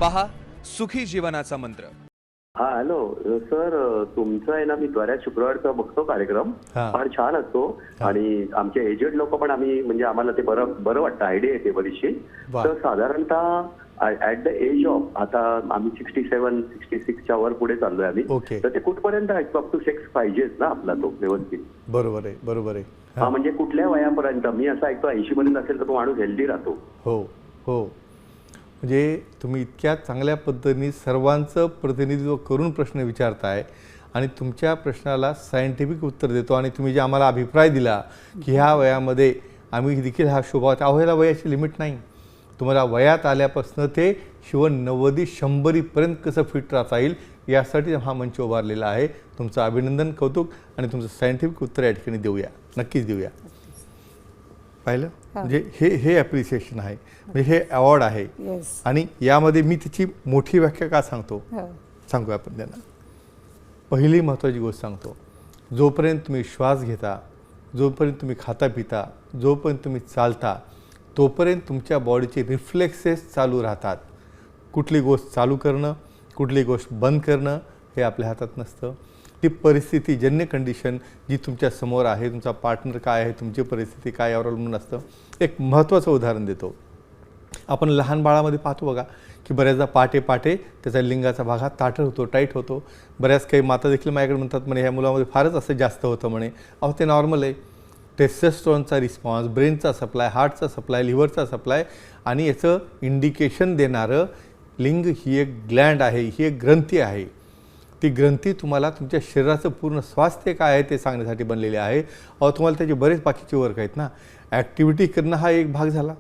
पहा सुखी जीवनाचा मंत्र। हा हॅलो सर, तुमचा आहे ना, मी बऱ्याच शुक्रवारचा बघतो कार्यक्रम, फार छान असतो आणि आमचे एजेड लोक पण आम्ही म्हणजे आम्हाला ते बरं वाटतं, आयडिया येते बरीचशी। तर साधारणतः ऍट द एज ऑफ आता आम्ही 67-66च्या वर पुढे चाललोय आम्ही, तर ते कुठपर्यंत अप टू सेक्स पाहिजेच ना आपला तो व्यवस्थित? बरोबर आहे, बरोबर आहे। हा म्हणजे कुठल्या वयापर्यंत? मी असं ऐकतो 80 पर्यंत असेल तर तो माणूस हेल्दी राहतो। हो हो, म्हणजे तुम्ही इतक्या चांगल्या पद्धतीने सर्वांचं प्रतिनिधित्व करून प्रश्न विचारताय आणि तुमच्या प्रश्नाला सायंटिफिक उत्तर देतो। आणि तुम्ही जे आम्हाला अभिप्राय दिला की ह्या वयामध्ये आम्ही देखील हा शोभा, ह्याला वयाची लिमिट नाही। तुम्हाला वयात आल्यापासून ते 90-100पर्यंत कसं फिट राहता येईल यासाठी हा मंच उभारलेला आहे। तुमचं अभिनंदन, कौतुक आणि तुमचं सायंटिफिक उत्तर या ठिकाणी देऊया, नक्कीच देऊया। पाहिलं म्हणजे हे ॲप्रिसिएशन आहे, म्हणजे हे अवॉर्ड आहे। आणि यामध्ये मी तिची मोठी व्याख्या का सांगतो सांगू आपण त्यांना। पहिली महत्त्वाची गोष्ट सांगतो, जोपर्यंत तुम्ही श्वास घेता, जोपर्यंत तुम्ही खाता पिता, जोपर्यंत तुम्ही चालता, तोपर्यंत तुमच्या बॉडीचे रिफ्लेक्सेस चालू राहतात। कुठली गोष्ट चालू करणं, कुठली गोष्ट बंद करणं हे आपल्या हातात नसतं। ती परिस्थितीजन्य कंडिशन जी तुमच्या समोर आहे, तुमचा पार्टनर काय आहे, तुमची परिस्थिती काय यावर अवलंबून असतं। एक महत्त्वाचं उदाहरण देतो, आपण लहान बाळामध्ये पाहतो बघा की बऱ्याचदा पाटे त्याचा लिंगाचा भाग हा ताठर होतो, टाईट होतो। बऱ्याच काही माता देखील माझ्याकडे म्हणतात म्हणे ह्या मुलामध्ये फारच असं जास्त होतं म्हणे। अहो ते नॉर्मल आहे। टेस्टोस्टेरोनचा रिस्पॉन्स, ब्रेनचा सप्लाय, हार्टचा सप्लाय, लिव्हरचा सप्लाय आणि याचं इंडिकेशन देणारं लिंग ही एक ग्लँड आहे, ही एक ग्रंथी आहे। ती ग्रंथी तुम्हाला तुमच्या शरीराचं पूर्ण स्वास्थ्य काय आहे ते सांगण्यासाठी बनलेली आहे। अहो तुम्हाला त्याचे बरेच बाकीचे वर्क आहेत ना। ॲक्टिव्हिटी करणं हा एक भाग झाला।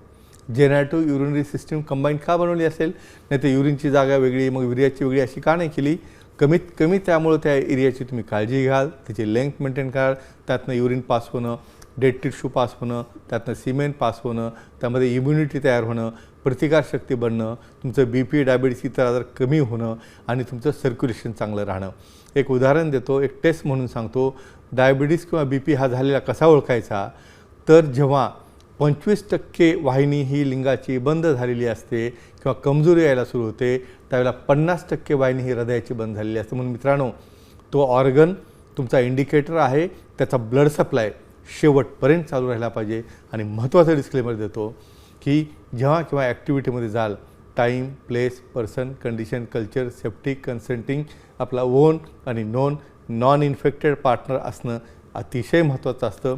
जेनॅटो युरिनरी सिस्टीम कंबाईन का बनवली असेल? नाही तर युरिनची जागा वेगळी, मग युरियाची वेगळी अशी का नाही केली? कमीत कमी त्यामुळे त्या एरियाची तुम्ही काळजी घ्याल, त्याची लेंथ मेंटेन कराल, त्यातनं युरिन पास होणं, डेड टिश्यू पास होणं, त्यातनं सिमेंट पास होणं, त्यामध्ये इम्युनिटी तयार होणं, प्रतिकारशक्ती बनणं, तुमचं BP डायबिटीस इतर आजार कमी होणं आणि तुमचं सर्क्युलेशन चांगलं राहणं। एक उदाहरण देतो, एक टेस्ट म्हणून सांगतो। डायबिटीस किंवा BP हा झालेला कसा ओळखायचा? तर जेव्हा 25% वाहिनी ही लिंगाची बंद झालेली असते किंवा कमजोरी यायला सुरू होते, त्यावेळेला 50% वाहिनी ही हृदयाची बंद झालेली असते। म्हणून मित्रांनो, तो ऑर्गन तुमचा इंडिकेटर आहे, त्याचा ब्लड सप्लाय शेवटपर्यंत चालू राहिला पाहिजे। आणि महत्त्वाचं डिस्क्लेमर देतो की जेव्हा किंवा ॲक्टिव्हिटीमध्ये जाल, time, place, person, condition, culture, safety, consenting, आपला ओन आणि नॉन इन्फेक्टेड पार्टनर असणं अतिशय महत्त्वाचं असतं।